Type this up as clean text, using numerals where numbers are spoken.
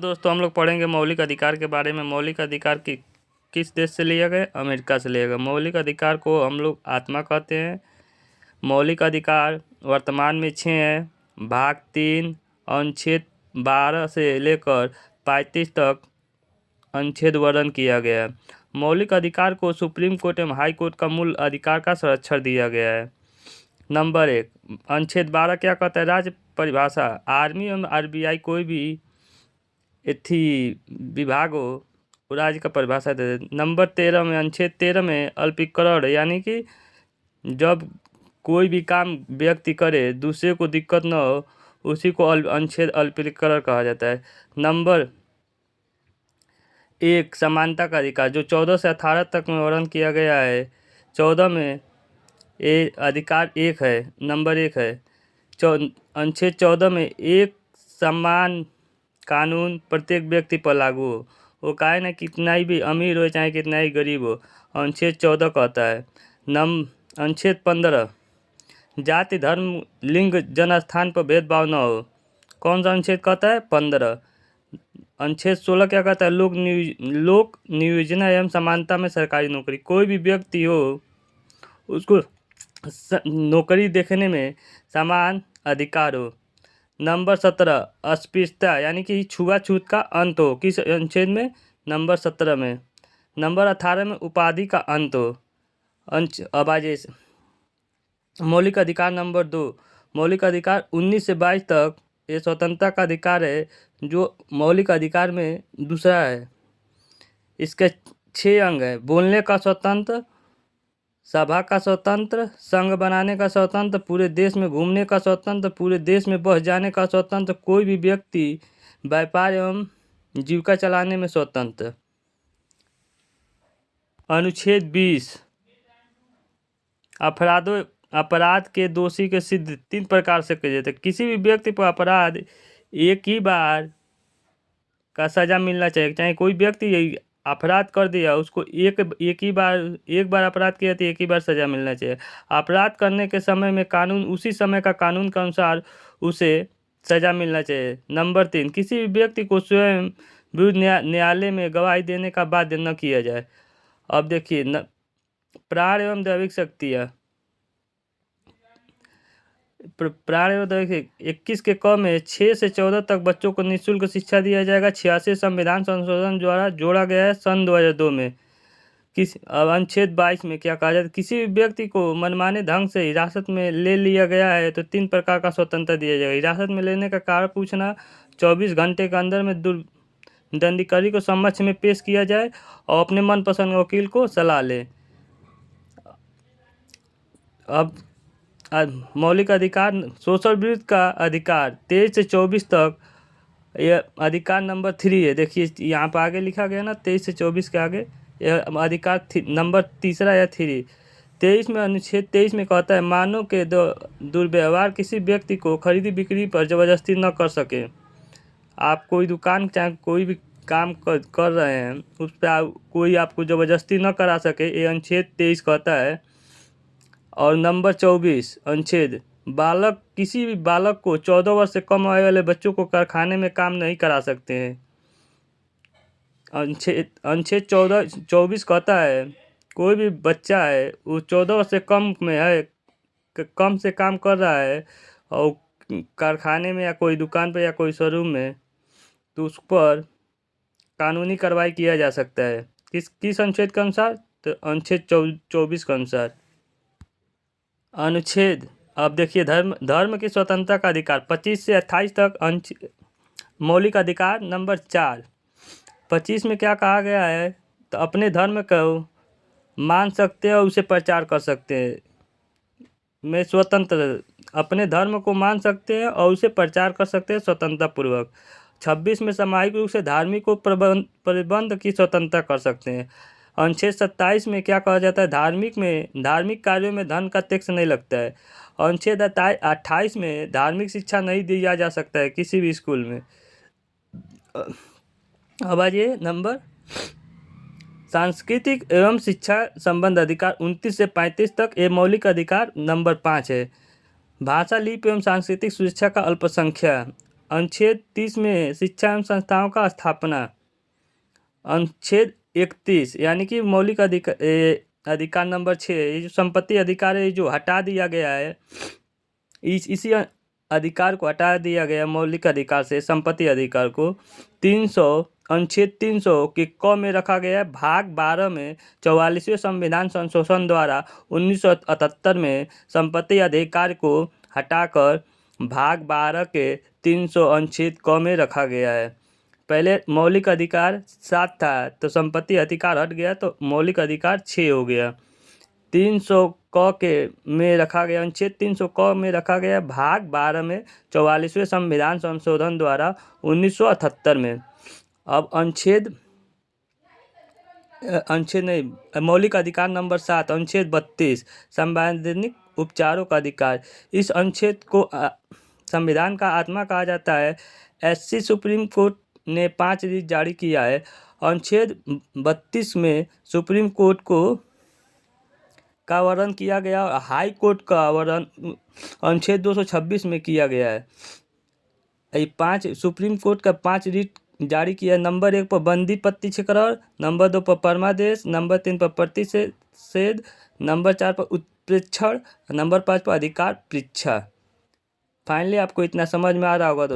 दोस्तों हम लोग पढ़ेंगे मौलिक अधिकार के बारे में। मौलिक अधिकार किस देश से लिया गया? अमेरिका से लिया गया। मौलिक अधिकार को हम लोग आत्मा कहते हैं। मौलिक अधिकार वर्तमान में 6 हैं। भाग 3 अनुच्छेद 12 से लेकर 35 तक अनुच्छेद वर्णन किया गया है। मौलिक अधिकार को सुप्रीम कोर्ट एवं हाई कोर्ट का मूल अधिकार का संरक्षण दिया गया है। नंबर 1 अनुच्छेद 12 क्या कहता है? राज्य परिभाषा। आर्मी एवं RBI कोई भी विभाग हो राज्य का परिभाषा दे। नंबर 13 में अनुच्छेद 13 में अल्पीकरण, यानी कि जब कोई भी काम व्यक्ति करे दूसरे को दिक्कत न हो उसी को अनुच्छेद अल्पीकरण कहा जाता है। नंबर 1 समानता का अधिकार, जो 14 से 18 तक में वर्णन किया गया है। 14 में ये अधिकार 1 है, नंबर 1 है। अनुच्छेद 14 में एक समान कानून प्रत्येक व्यक्ति पर लागू हो। वो काहे ना कितना ही भी अमीर हो चाहे कितना ही गरीब हो, अनुच्छेद 14 कहता है। अनुच्छेद 15 जाति धर्म लिंग जनस्थान पर भेदभाव न हो। कौन सा अनुच्छेद कहता है? 15। अनुच्छेद 16 क्या कहता है? लोक नियोजन एवं समानता में सरकारी नौकरी। कोई भी व्यक्ति हो उसको नौकरी देखने में समान अधिकार हो। नंबर 17 अस्पृश्यता, यानी कि छुआछूत का अंत हो। किस अनुच्छेद में? नंबर 17 में। नंबर 18 में उपाधि का अंत हो। अब आ जाइए मौलिक अधिकार नंबर 2। मौलिक अधिकार 19 से 22 तक ये स्वतंत्रता का अधिकार है, जो मौलिक अधिकार में दूसरा है। इसके 6 अंग है। बोलने का स्वतंत्र, सभा का स्वतंत्र, संघ बनाने का स्वतंत्र, पूरे देश में घूमने का स्वतंत्र, पूरे देश में बस जाने का स्वतंत्र, कोई भी व्यक्ति व्यापार एवं जीविका चलाने में स्वतंत्र। अनुच्छेद 20 अपराध के दोषी के सिद्ध 3 प्रकार से किए जाते हैं। किसी भी व्यक्ति पर अपराध एक ही बार का सजा मिलना चाहिए। चाहे कोई व्यक्ति अपराध कर दिया उसको एक बार अपराध किया तो एक ही बार सजा मिलना चाहिए। अपराध करने के समय में कानून उसी समय का कानून के अनुसार उसे सजा मिलना चाहिए। नंबर 3 किसी भी व्यक्ति को स्वयं विरुद्ध न्यायालय में गवाही देने का बाध्य न किया जाए। अब देखिए प्राण एवं दैविक शक्तियाँ। प्राण एवं दैविक 21 के क में 6 से 14 तक बच्चों को निःशुल्क शिक्षा दिया जाएगा। 86 संविधान संशोधन द्वारा जोड़ा गया है सन 2002 में। अनुच्छेद 22 में क्या कहा जाता है? किसी भी व्यक्ति को मनमाने ढंग से हिरासत में ले लिया गया है तो 3 प्रकार का स्वतंत्रता दिया जाएगा। हिरासत में लेने का कारण पूछना, 24 घंटे के अंदर में दंडाधिकारी को समक्ष में पेश किया जाए और अपने मनपसंद वकील को सलाह ले। अब मौलिक अधिकार शोषण विरुद्ध का अधिकार 23 से 24 तक, यह अधिकार नंबर 3 है। देखिए यहाँ पर आगे लिखा गया ना, 23 से 24 के आगे यह अधिकार नंबर 3 या 3। 23 में अनुच्छेद 23 में कहता है मानव के दुर्व्यवहार किसी व्यक्ति को खरीदी बिक्री पर जबरदस्ती न कर सके। आप कोई दुकान चाहे कोई भी काम कर रहे हैं उस पर कोई आपको जबरदस्ती न करा सके, ये अनुच्छेद 23 कहता है। और नंबर 24 अनुच्छेद बालक किसी भी बालक को 14 वर्ष से कम आयु वाले बच्चों को कारखाने में काम नहीं करा सकते हैं। अनुच्छेद 24 कहता है कोई भी बच्चा है वो 14 वर्ष से कम में है, कम से काम कर रहा है और कारखाने में या कोई दुकान पर या कोई शोरूम में, तो उस पर कानूनी कार्रवाई किया जा सकता है। किस अनुच्छेद के अनुसार? तो अनुच्छेद 24 के अनुसार। अनुच्छेद अब देखिए धर्म की स्वतंत्रता का अधिकार 25 से 28 तक मौलिक अधिकार नंबर 4। 25 में क्या कहा गया है? तो अपने धर्म को मान सकते हैं और उसे प्रचार कर सकते हैं। मैं स्वतंत्र अपने धर्म को मान सकते हैं और उसे प्रचार कर सकते हैं स्वतंत्रता पूर्वक। 26 में सामाजिक रूप से धार्मिक को प्रबंध की स्वतंत्रता कर सकते हैं। अनुच्छेद 27 में क्या कहा जाता है? धार्मिक कार्यों में धन का टैक्स नहीं लगता है। अनुच्छेद 28 में धार्मिक शिक्षा नहीं दिया जा सकता है किसी भी स्कूल में। अब आइए नंबर सांस्कृतिक एवं शिक्षा संबंध अधिकार 29 से 35 तक, ये मौलिक अधिकार नंबर 5 है। भाषा लिपि एवं सांस्कृतिक सुरक्षा का अल्पसंख्यक अनुच्छेद 30 में शिक्षा एवं संस्थाओं का स्थापना। अनुच्छेद 31 यानी कि मौलिक अधिकार नंबर 6, ये जो संपत्ति अधिकार है जो हटा दिया गया है, इसी अधिकार को हटा दिया गया मौलिक अधिकार से संपत्ति अधिकार को। 300 अनुच्छेद 300 के क में रखा गया है। भाग 12 में 44वें संविधान संशोधन द्वारा 1978 में संपत्ति अधिकार को हटाकर भाग 12 के 300 अनुच्छेद क में रखा गया है। पहले मौलिक अधिकार 7 था तो संपत्ति अधिकार हट गया तो मौलिक अधिकार 6 हो गया। 300 क के में रखा गया, अनुच्छेद 300 क में रखा गया भाग 12 में 44वें संविधान संशोधन द्वारा 1978 में। अब अनुच्छेद नहीं, मौलिक अधिकार नंबर 7 अनुच्छेद 32 संवैधानिक उपचारों का अधिकार। इस अनुच्छेद को संविधान का आत्मा कहा जाता है। एससी सुप्रीम कोर्ट ने 5 रिट जारी किया है। अनुच्छेद 32 में सुप्रीम कोर्ट का वर्णन किया गया और हाई कोर्ट का वर्णन अनुच्छेद 226 में किया गया है। ये सुप्रीम कोर्ट का 5 रिट जारी किया। नंबर 1 पर बंदी प्रतिक्षेकरण, नंबर 2 पर परमादेश, नंबर 3 पर प्रतिषेध, नंबर 4 पर उत्प्रेक्षण, नंबर 5 पर अधिकार परीक्षा। फाइनली आपको इतना समझ में आ रहा होगा।